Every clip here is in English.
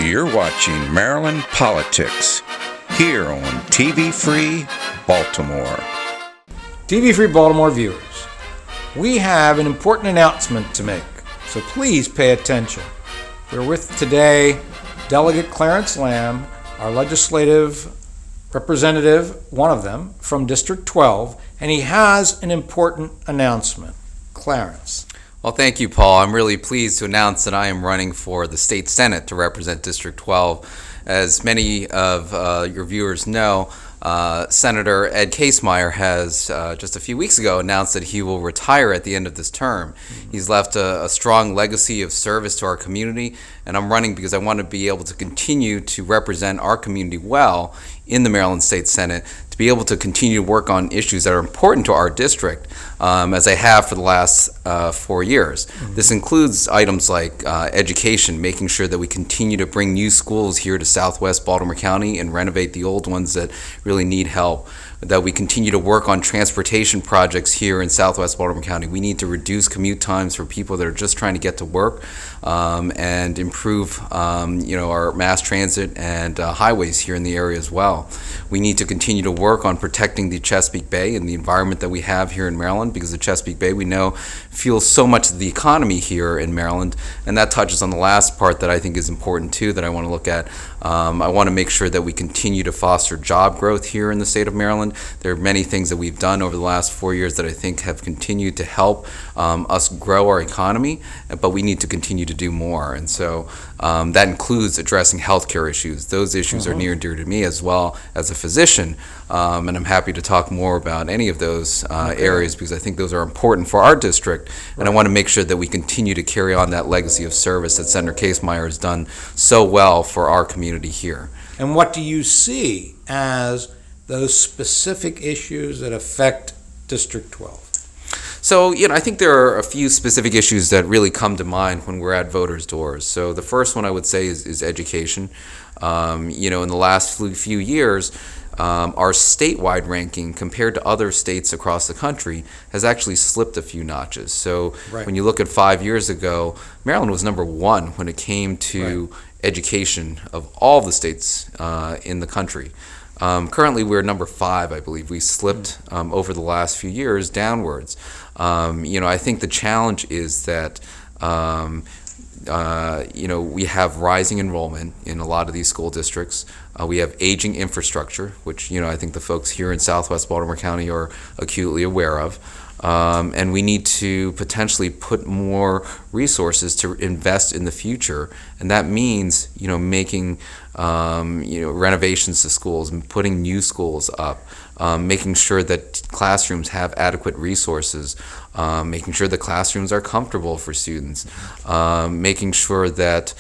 You're watching Maryland Politics here on TV Free Baltimore. TV Free Baltimore viewers, we have an important announcement to make, so please pay attention. We're with today Delegate Clarence Lamb, our legislative representative, one of them, from District 12, and he has an important announcement. Clarence. Well, thank you, Paul. I'm really pleased to announce that I am running for the State Senate to represent District 12. As many of your viewers know, Senator Ed Casemeyer has just a few weeks ago announced that he will retire at the end of this term. He's left a strong legacy of service to our community, and I'm running because I want to be able to continue to represent our community well in the Maryland State Senate, to be able to continue to work on issues that are important to our district, as I have for the last 4 years. This includes items like education, making sure that we continue to bring new schools here to Southwest Baltimore County and renovate the old ones that really need help, that we continue to work on transportation projects here in Southwest Baltimore County. We need to reduce commute times for people that are just trying to get to work, and improve our mass transit and highways here in the area as well. We need to continue to work on protecting the Chesapeake Bay and the environment that we have here in Maryland, because the Chesapeake Bay, we know, fuels so much of the economy here in Maryland, and that touches on the last part that I think is important too, that I want to look at. I want to make sure that we continue to foster job growth here in the state of Maryland. There are many things that we've done over the last 4 years that I think have continued to help us grow our economy, but we need to continue to do more. And so that includes addressing healthcare issues. Those issues are near and dear to me as well as a physician, and I'm happy to talk more about any of those areas, because I think those are important for our district, and I want to make sure that we continue to carry on that legacy of service that Senator Casemeyer has done so well for our community here. And what do you see as those specific issues that affect District 12? So, I think there are a few specific issues that really come to mind when we're at voters' doors. So the first one I would say is education. In the last few years, our statewide ranking compared to other states across the country has actually slipped a few notches. So when you look at 5 years ago, Maryland was number one when it came to education of all the states in the country. Currently, we're number 5, I believe. We slipped over the last few years downwards. I think the challenge is that we have rising enrollment in a lot of these school districts. We have aging infrastructure, which I think the folks here in Southwest Baltimore County are acutely aware of. And we need to potentially put more resources to invest in the future, and that means making renovations to schools and putting new schools up, making sure that classrooms have adequate resources, making sure the classrooms are comfortable for students, making sure that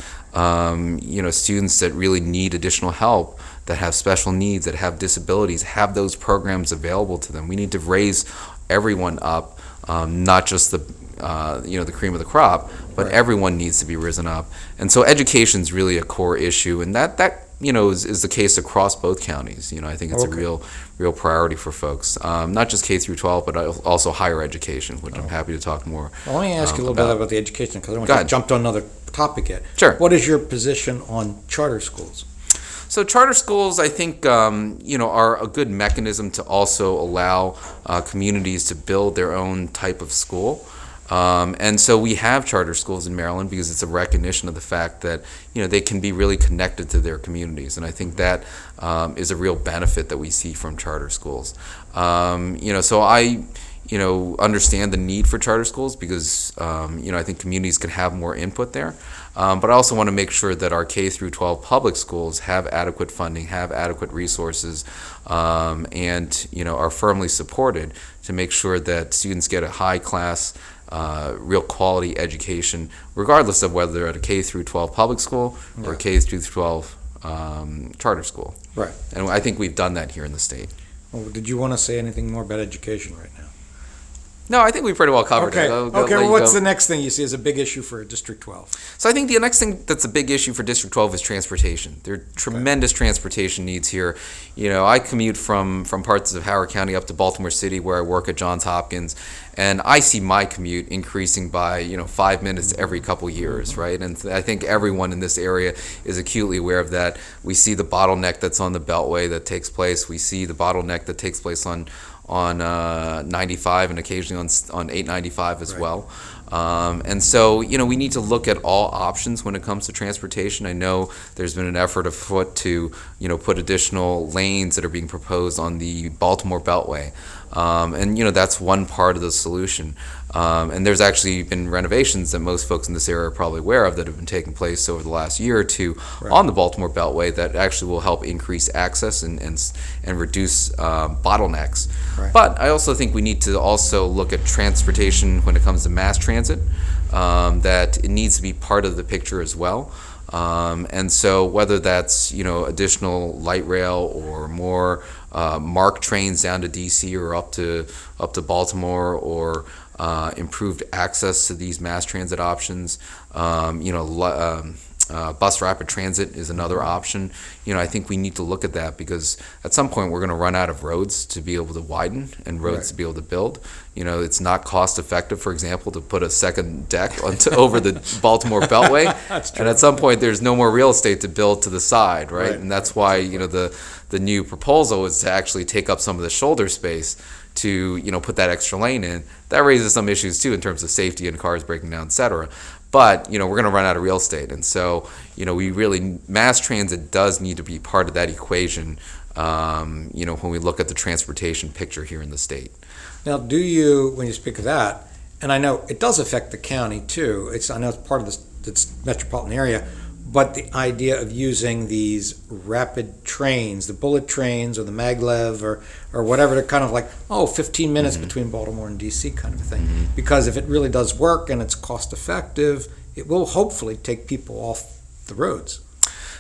students that really need additional help, that have special needs, that have disabilities, have those programs available to them. We need to raise everyone up, not just the cream of the crop, but everyone needs to be risen up. And so education is really a core issue, and that is the case across both counties. I think it's a real priority for folks, not just K through 12, but also higher education, which I'm happy to talk more. Well, let me ask you a little bit about the education, because I don't want to jump to another topic yet. Sure. What is your position on charter schools? So charter schools, I think, are a good mechanism to also allow communities to build their own type of school. And so we have charter schools in Maryland because it's a recognition of the fact that, they can be really connected to their communities. And I think that is a real benefit that we see from charter schools. So I understand the need for charter schools because, I think communities can have more input there. But I also want to make sure that our K through 12 public schools have adequate funding, have adequate resources, and are firmly supported to make sure that students get a high-class, real quality education, regardless of whether they're at a K through 12 public school or a K through 12 charter school. Right. And I think we've done that here in the state. Well, did you want to say anything more about education right now? No, I think we pretty well covered Okay. it. Okay. Well, what's the next thing you see as a big issue for District 12? So I think the next thing that's a big issue for District 12 is transportation. There are tremendous transportation needs here. I commute from parts of Howard County up to Baltimore City where I work at Johns Hopkins, and I see my commute increasing by 5 minutes every couple years, right? And I think everyone in this area is acutely aware of that. We see the bottleneck that's on the Beltway that takes place. We see the bottleneck that takes place on 95 and occasionally on 895 as well. And so, we need to look at all options when it comes to transportation. I know there's been an effort afoot to, put additional lanes that are being proposed on the Baltimore Beltway. And that's one part of the solution. And there's actually been renovations that most folks in this area are probably aware of that have been taking place over the last year or two on the Baltimore Beltway that actually will help increase access and reduce bottlenecks. Right. But I also think we need to also look at transportation when it comes to mass transit, that it needs to be part of the picture as well. And so whether that's, additional light rail or more MARC trains down to DC or up to Baltimore, or improved access to these mass transit options, bus rapid transit is another option. I think we need to look at that because at some point we're going to run out of roads to be able to widen and roads to be able to build. It's not cost effective, for example, to put a second deck over the Baltimore Beltway. And at some point there's no more real estate to build to the side, right? And that's why, the new proposal is to actually take up some of the shoulder space to, put that extra lane in. That raises some issues too in terms of safety and cars breaking down, et cetera. But, we're going to run out of real estate. And so, mass transit does need to be part of that equation, when we look at the transportation picture here in the state. Now, when you speak of that, and I know it does affect the county too, I know it's part of this metropolitan area, but the idea of using these rapid trains, the bullet trains or the maglev or whatever, to kind of 15 minutes between Baltimore and DC kind of a thing. Because if it really does work and it's cost effective, it will hopefully take people off the roads.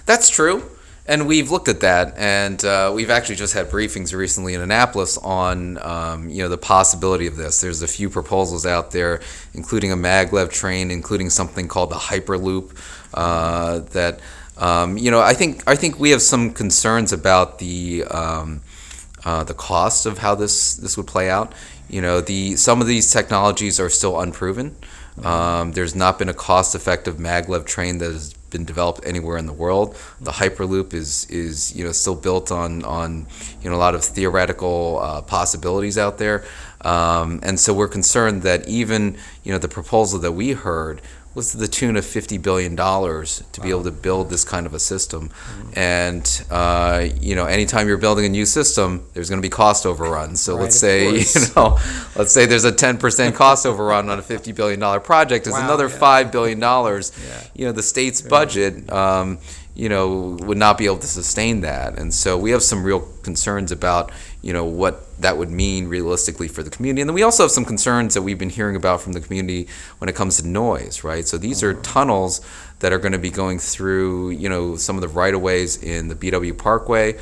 That's true. And we've looked at that, and we've actually just had briefings recently in Annapolis on the possibility of this. There's a few proposals out there, including a maglev train, including something called the Hyperloop. That I think we have some concerns about the cost of how this would play out. Some of these technologies are still unproven. There's not been a cost-effective maglev train that has been developed anywhere in the world. The Hyperloop is still built on a lot of theoretical possibilities out there, and so we're concerned that even the proposal that we heard was to the tune of $50 billion to be able to build this kind of a system. And, anytime you're building a new system, there's going to be cost overruns. So let's say, let's say there's a 10% cost overrun on a $50 billion project. There's another $5 billion. The state's budget, would not be able to sustain that. And so we have some real concerns about, what that would mean realistically for the community. And then we also have some concerns that we've been hearing about from the community when it comes to noise, right? So these are tunnels that are going to be going through, some of the right-of-ways in the BW Parkway.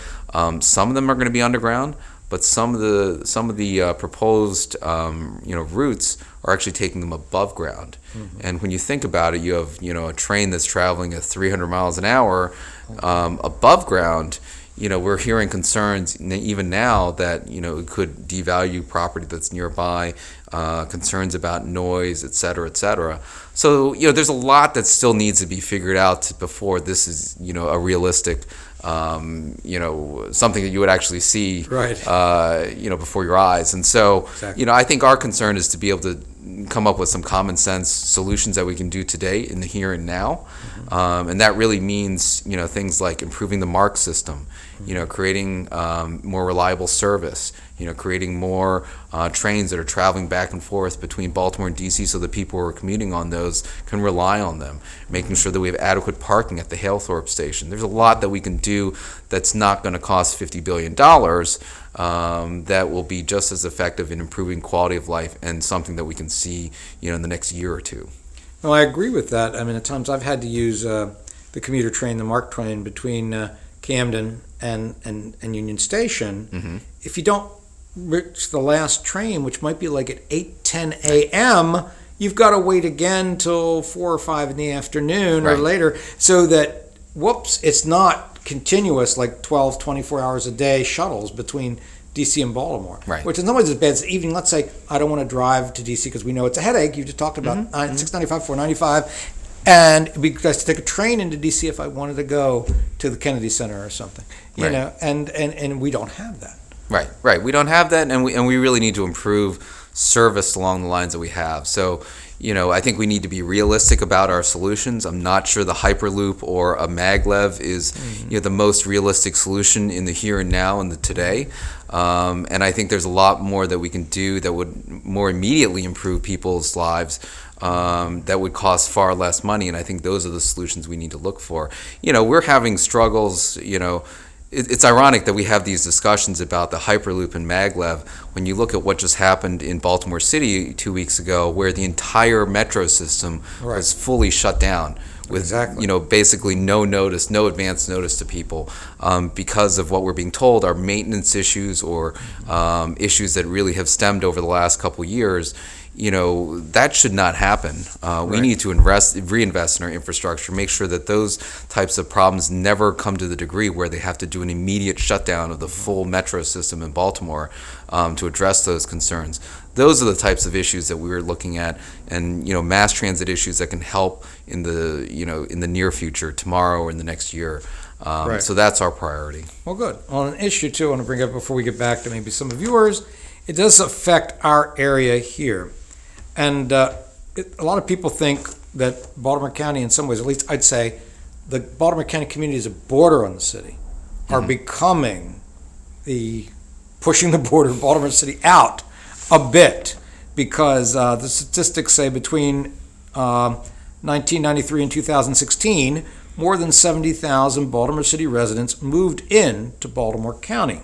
Some of them are going to be underground, but some of the proposed, routes are actually taking them above ground. And when you think about it, you have, a train that's traveling at 300 miles an hour above ground. We're hearing concerns even now that, it could devalue property that's nearby, concerns about noise, et cetera, et cetera. So, there's a lot that still needs to be figured out before this is, a realistic, something that you would actually see, before your eyes. And so, I think our concern is to be able to come up with some common sense solutions that we can do today in the here and now. And that really means, things like improving the MARC system, creating more reliable service, creating more trains that are traveling back and forth between Baltimore and DC so that people who are commuting on those can rely on them, making sure that we have adequate parking at the Halethorpe station. There's a lot that we can do that's not going to cost $50 billion that will be just as effective in improving quality of life and something that we can see, in the next year or two. No, I agree with that. I mean, at times I've had to use the commuter train, the MARC train between Camden and Union Station. If you don't reach the last train, which might be like at 8:10 a.m., you've got to wait again till 4 or 5 in the afternoon or Right. later, so that, it's not continuous like 12, 24 hours a day shuttles between DC and Baltimore. Right. Which in some ways is bad. It's evening, let's say I don't want to drive to DC because we know it's a headache. You just talked about 695, 495. And it'd be nice to take a train into DC if I wanted to go to the Kennedy Center or something. You Right. know, and we don't have that. Right. We don't have that, and we really need to improve service along the lines that we have. So, I think we need to be realistic about our solutions. I'm not sure the Hyperloop or a maglev is, the most realistic solution in the here and now and the today. And I think there's a lot more that we can do that would more immediately improve people's lives. That would cost far less money, and I think those are the solutions we need to look for. We're having struggles, it's ironic that we have these discussions about the Hyperloop and maglev when you look at what just happened in Baltimore City 2 weeks ago, where the entire metro system was fully shut down with basically no notice, no advance notice to people, because of what we're being told are maintenance issues or issues that really have stemmed over the last couple years. That should not happen. We need to reinvest in our infrastructure, make sure that those types of problems never come to the degree where they have to do an immediate shutdown of the full metro system in Baltimore to address those concerns. Those are the types of issues that we were looking at, and mass transit issues that can help in the near future, tomorrow or in the next year. So that's our priority. Well, good. On an issue, too, I want to bring up before we get back to maybe some of yours, it does affect our area here. And a lot of people think that Baltimore County, in some ways, at least I'd say, the Baltimore County communities that border on the city are becoming pushing the border of Baltimore City out a bit, because the statistics say between 1993 and 2016, more than 70,000 Baltimore City residents moved in to Baltimore County.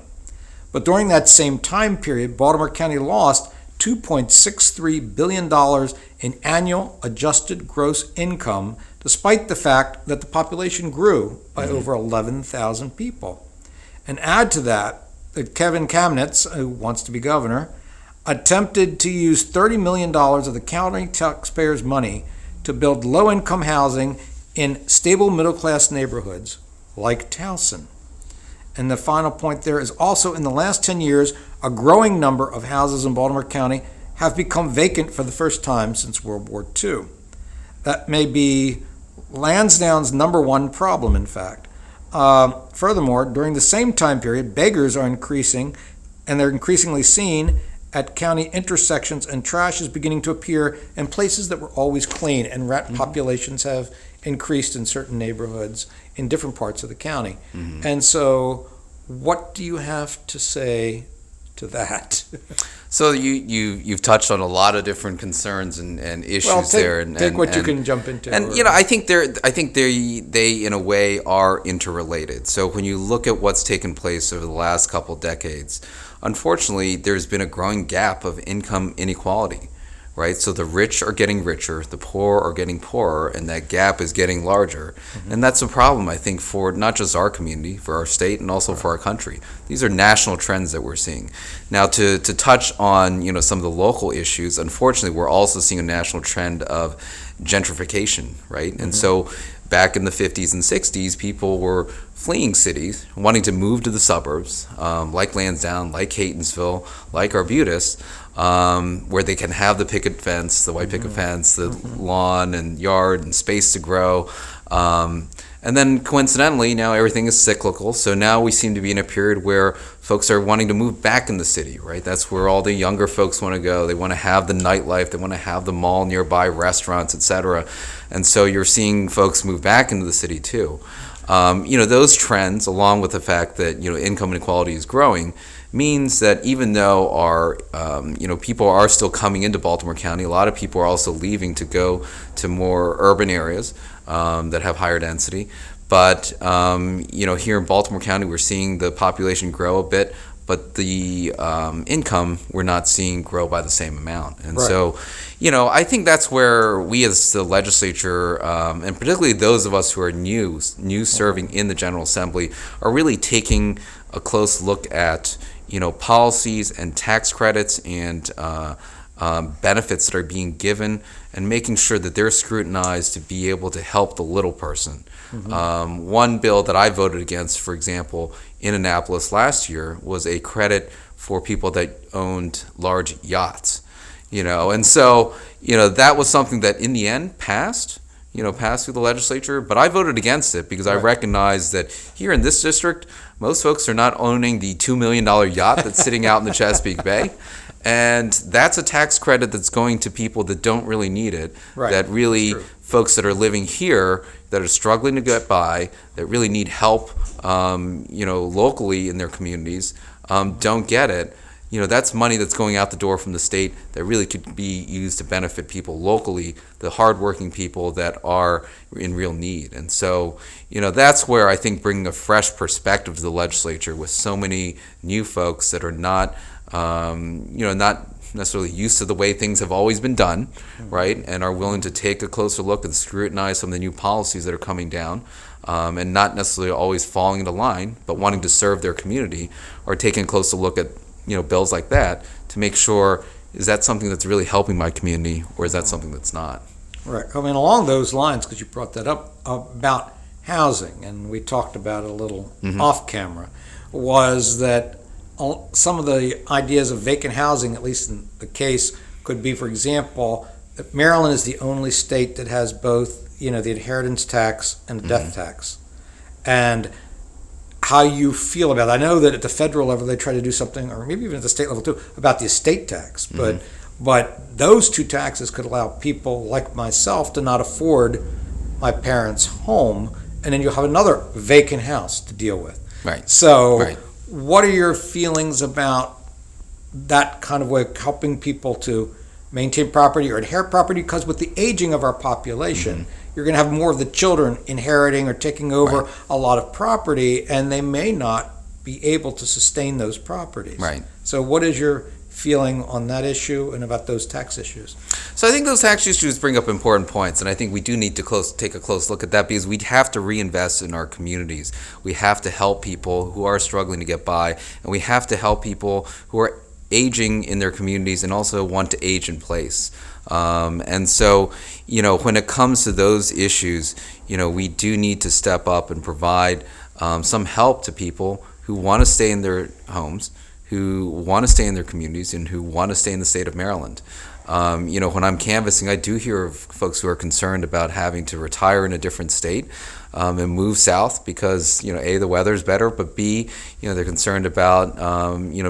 But during that same time period, Baltimore County lost $2.63 billion in annual adjusted gross income, despite the fact that the population grew by over 11,000 people. And add to that Kevin Kamnitz, who wants to be governor, attempted to use $30 million of the county taxpayers' money to build low-income housing in stable middle-class neighborhoods like Towson. And the final point there is also, in the last 10 years, a growing number of houses in Baltimore County have become vacant for the first time since World War II. That may be Lansdowne's number one problem, in fact. Furthermore, during the same time period, beggars are increasing, and they're increasingly seen at county intersections, and trash is beginning to appear in places that were always clean, and rat populations have increased in certain neighborhoods in different parts of the county. And so what do you have to say to that? So you've touched on a lot of different concerns and issues there. Take what you can jump into. And I think they in a way are interrelated. So when you look at what's taken place over the last couple decades, unfortunately, there's been a growing gap of income inequality, right? So the rich are getting richer, the poor are getting poorer, and that gap is getting larger. And that's a problem, I think, for not just our community, for our state, and also for our country. These are national trends that we're seeing. Now, to touch on some of the local issues, unfortunately, we're also seeing a national trend of gentrification, right? And so back in the 50s and 60s, people were fleeing cities, wanting to move to the suburbs, like Lansdowne, like Catonsville, like Arbutus, where they can have the picket fence, the white picket fence, the lawn and yard and space to grow. And then coincidentally, now everything is cyclical. So now we seem to be in a period where folks are wanting to move back in the city, right? That's where all the younger folks want to go. They want to have the nightlife. They want to have the mall nearby, restaurants, etc. And so you're seeing folks move back into the city too. Those trends, along with the fact that income inequality is growing, means that even though our people are still coming into Baltimore County, a lot of people are also leaving to go to more urban areas that have higher density. But here in Baltimore County, we're seeing the population grow a bit, but the income we're not seeing grow by the same amount. And so, I think that's where we as the legislature, and particularly those of us who are new serving in the General Assembly, are really taking a close look at policies and tax credits and benefits that are being given, and making sure that they're scrutinized to be able to help the little person. One bill that I voted against, for example, in Annapolis last year, was a credit for people that owned large yachts. And so, that was something that in the end passed through the legislature, but I voted against it because I recognize that here in this district, most folks are not owning the $2 million yacht that's sitting out in the Chesapeake Bay. And that's a tax credit that's going to people that don't really need it, that really folks that are living here that are struggling to get by, that really need help, locally in their communities, don't get it. That's money that's going out the door from the state that really could be used to benefit people locally, the hardworking people that are in real need. And so, that's where I think bringing a fresh perspective to the legislature with so many new folks that are not not necessarily used to the way things have always been done, right? And are willing to take a closer look and scrutinize some of the new policies that are coming down, and not necessarily always falling into line, but wanting to serve their community, or taking a closer look at, bills like that to make sure, is that something that's really helping my community, or is that something that's not? Right. I mean, along those lines, because you brought that up about housing, and we talked about it a little off camera, was that some of the ideas of vacant housing, at least in the case, could be, for example, that Maryland is the only state that has both, the inheritance tax and the death tax. And how you feel about it. I know that at the federal level they try to do something, or maybe even at the state level too, about the estate tax. But those two taxes could allow people like myself to not afford my parents' home, and then you'll have another vacant house to deal with. Right. So what are your feelings about that kind of way of helping people to maintain property or inherit property? Because with the aging of our population, you're going to have more of the children inheriting or taking over a lot of property, and they may not be able to sustain those properties. Right. So what is your feeling on that issue and about those tax issues? So I think those tax issues bring up important points, and I think we do need to take a close look at that, because we have to reinvest in our communities. We have to help people who are struggling to get by, and we have to help people who are aging in their communities and also want to age in place. And so, when it comes to those issues, we do need to step up and provide some help to people who want to stay in their homes, who want to stay in their communities, and who want to stay in the state of Maryland. When I'm canvassing, I do hear of folks who are concerned about having to retire in a different state and move south because, A, the weather's better, but B, they're concerned about,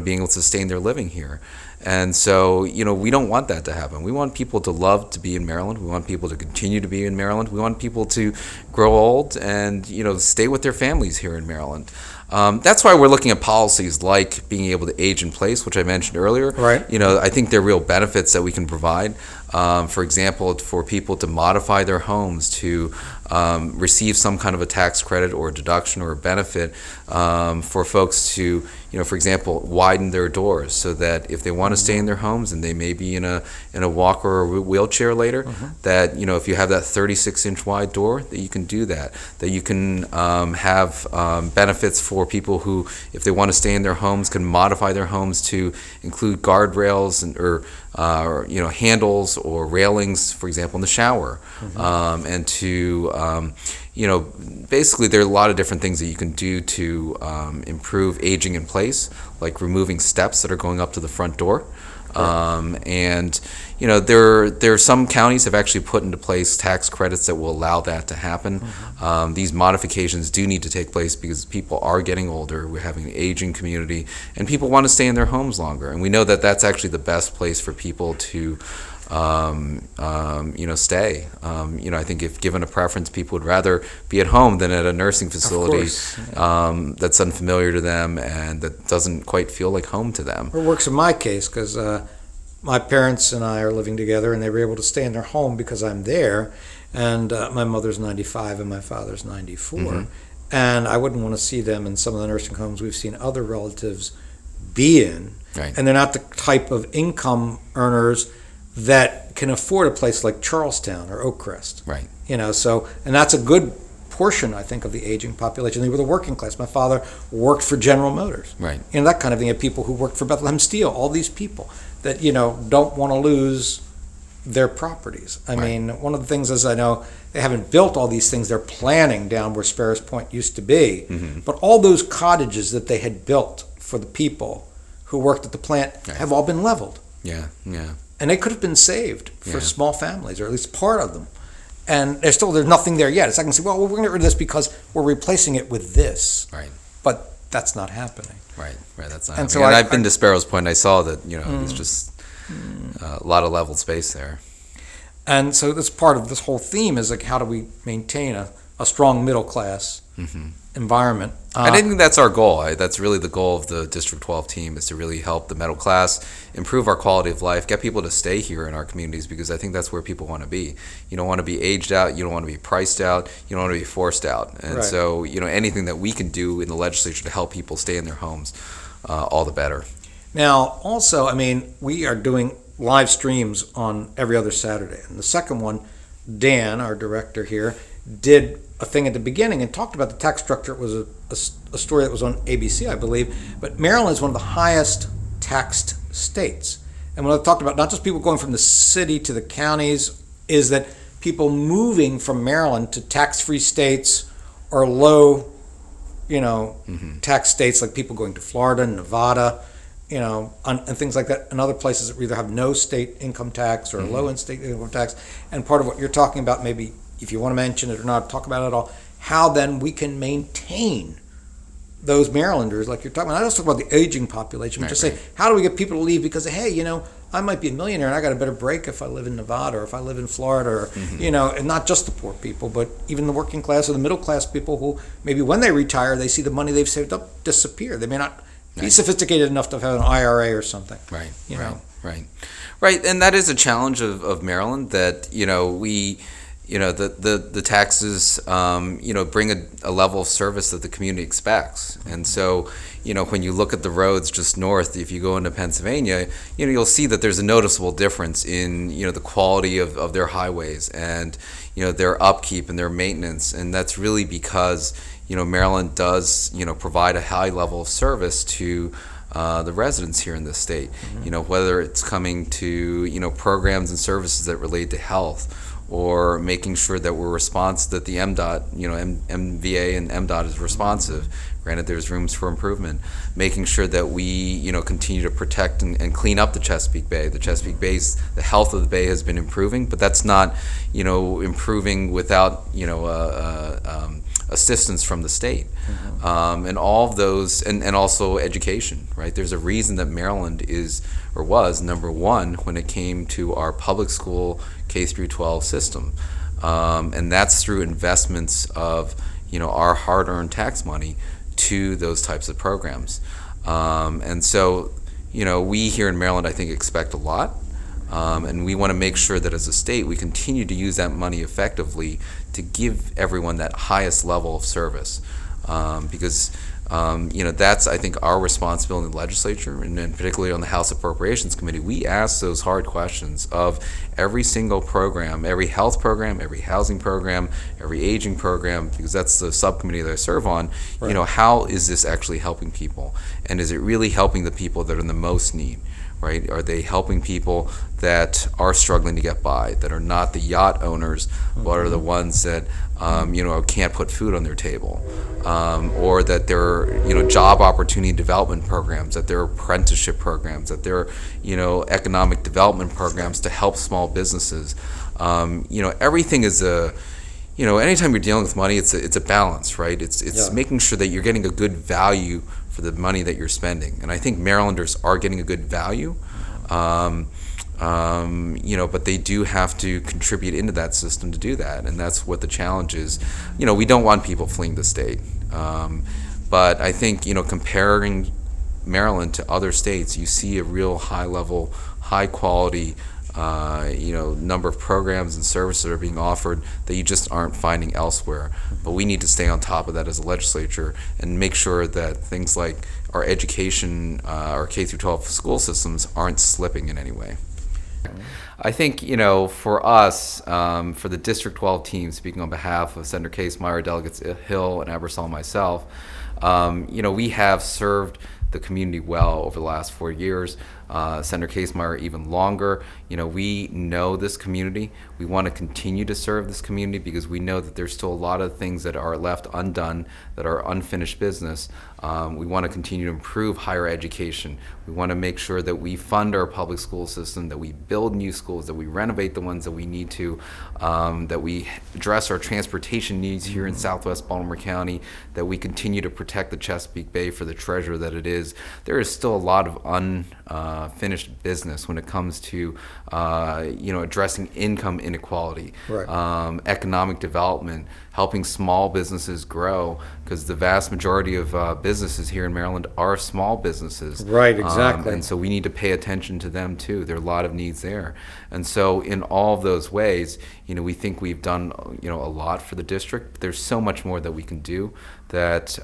being able to sustain their living here. And so, we don't want that to happen. We want people to love to be in Maryland. We want people to continue to be in Maryland. We want people to grow old and, stay with their families here in Maryland. That's why we're looking at policies like being able to age in place, which I mentioned earlier. Right. I think there are real benefits that we can provide. For example, for people to modify their homes to receive some kind of a tax credit or a deduction or a benefit, for folks to, for example, widen their doors so that if they want to stay in their homes and they may be in a walker or a wheelchair later, that, if you have that 36-inch wide door, that you can do that you can have benefits for people who, if they want to stay in their homes, can modify their homes to include guardrails or handles or railings, for example, in the shower, and to basically there are a lot of different things that you can do to improve aging in place, like removing steps that are going up to the front door. And there are some counties have actually put into place tax credits that will allow that to happen. These modifications do need to take place because people are getting older. We're having an aging community, and people want to stay in their homes longer. And we know that that's actually the best place for people to stay. I think if given a preference, people would rather be at home than at a nursing facility that's unfamiliar to them and that doesn't quite feel like home to them. It works in my case because my parents and I are living together, and they were able to stay in their home because I'm there. And my mother's 95 and my father's 94. And I wouldn't want to see them in some of the nursing homes we've seen other relatives be in. Right. And they're not the type of income earners that can afford a place like Charlestown or Oakcrest. Right. So, and that's a good portion, I think, of the aging population. They were the working class. My father worked for General Motors. Right. That kind of thing. You have people who worked for Bethlehem Steel, all these people that, don't want to lose their properties. I mean, one of the things is I know they haven't built all these things. They're planning down where Sparrows Point used to be. But all those cottages that they had built for the people who worked at the plant have all been leveled. Yeah. And they could have been saved for small families, or at least part of them. And there's nothing there yet. It's like I can say, well, we're going to get rid of this because we're replacing it with this. Right. But that's not happening. Right. That's not And happening. so And I've been to Sparrows Point. I saw that, it's just a lot of leveled space there. And so that's part of this whole theme is like, how do we maintain a strong middle class environment? I think that's our goal. That's really the goal of the District 12 team, is to really help the middle class, improve our quality of life, get people to stay here in our communities, because I think that's where people want to be. You don't want to be aged out. You don't want to be priced out. You don't want to be forced out. And so, anything that we can do in the legislature to help people stay in their homes, all the better. Now, also, I mean, we are doing live streams on every other Saturday. And the second one, Dan, our director here, did a thing at the beginning and talked about the tax structure. It was a story that was on ABC, I believe. But Maryland is one of the highest taxed states. And what I talked about, not just people going from the city to the counties, is that people moving from Maryland to tax-free states or low, tax states, like people going to Florida, Nevada, and things like that, and other places that either have no state income tax or low state income tax. And part of what you're talking about, maybe if you want to mention it or not, talk about it at all, how then we can maintain those Marylanders, like you're talking about. I don't talk about the aging population, but just say, how do we get people to leave? Because, hey, I might be a millionaire and I got a better break if I live in Nevada or if I live in Florida, or, and not just the poor people, but even the working class or the middle class people who maybe when they retire, they see the money they've saved up disappear. They may not be sophisticated enough to have an IRA or something. Right. And that is a challenge of Maryland, that, the taxes, bring a level of service that the community expects. And so, when you look at the roads just north, if you go into Pennsylvania, you'll see that there's a noticeable difference in, the quality of their highways and, their upkeep and their maintenance. And that's really because, Maryland does, provide a high level of service to the residents here in this state. Whether it's coming to, programs and services that relate to health, or making sure that we're responsive, that the MDOT, MVA and MDOT is responsive. Granted, there's rooms for improvement. Making sure that we, continue to protect and clean up the Chesapeake Bay. The Chesapeake Bay's, the health of the bay has been improving, but that's not, improving without, assistance from the state. And all of those, and also education, right? There's a reason that Maryland is, or was, number one when it came to our public school K through 12 system. And that's through investments of, our hard-earned tax money to those types of programs. And so, we here in Maryland, I think, expect a lot. And we want to make sure that as a state, we continue to use that money effectively to give everyone that highest level of service. Because, that's, I think, our responsibility in the legislature, and then particularly on the House Appropriations Committee. We ask those hard questions of every single program, every health program, every housing program, every aging program, because that's the subcommittee that I serve on. Right. How is this actually helping people? And is it really helping the people that are in the most need? Right? Are they helping people that are struggling to get by, that are not the yacht owners, but are the ones that, can't put food on their table? Or that there are, job opportunity development programs, that there are apprenticeship programs, that there are, economic development programs to help small businesses. Everything is anytime you're dealing with money, it's a balance, right? It's making sure that you're getting a good value for the money that you're spending. And I think Marylanders are getting a good value, but they do have to contribute into that system to do that. And that's what the challenge is. We don't want people fleeing the state. But I think, comparing Maryland to other states, you see a real high level, high quality, number of programs and services that are being offered that you just aren't finding elsewhere. But we need to stay on top of that as a legislature and make sure that things like our education, our K through 12 school systems aren't slipping in any way. I think, for us, for the District 12 team, speaking on behalf of Senator Casemeyer, Delegates Hill and Ebersol and myself, we have served the community well over the last 4 years. Senator Casemeyer even longer. We know this community. We want to continue to serve this community because we know that there's still a lot of things that are left undone, that are unfinished business. We want to continue to improve higher education. We want to make sure that we fund our public school system, that we build new schools, that we renovate the ones that we need to, that we address our transportation needs here in Southwest Baltimore County, that we continue to protect the Chesapeake Bay for the treasure that it is. There is still a lot of unfinished business when it comes to addressing income inequality, Right. economic development, helping small businesses grow, because the vast majority of businesses here in Maryland are small businesses. Right, exactly. And so we need to pay attention to them too. There are a lot of needs there. And so in all of those ways, we think we've done a lot for the district. There's so much more that we can do, that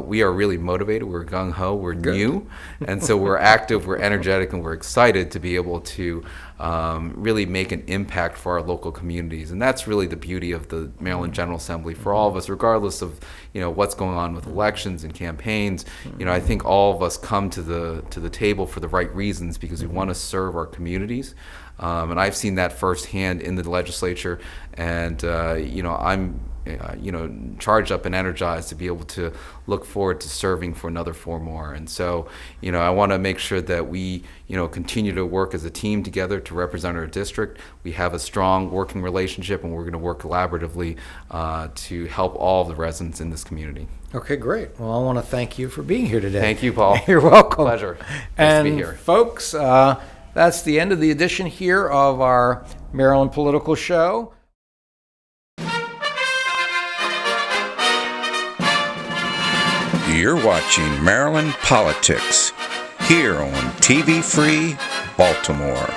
we are really motivated. We're gung-ho, we're new, and so we're active, we're energetic, and we're excited to be able to really make an impact for our local communities. And that's really the beauty of the Maryland General Assembly for all of us, regardless of what's going on with elections and campaigns. I think all of us come to the table for the right reasons, because we want to serve our communities. And I've seen that firsthand in the legislature, and I'm charged up and energized to be able to look forward to serving for another 4 more. And so, I want to make sure that we, continue to work as a team together to represent our district. We have a strong working relationship, and we're going to work collaboratively to help all of the residents in this community. Okay, great. Well, I want to thank you for being here today. Thank you, Paul. You're welcome. Pleasure. Nice to be here. Folks, that's the end of the edition here of our Maryland Political Show. You're watching Maryland Politics here on TV Free Baltimore.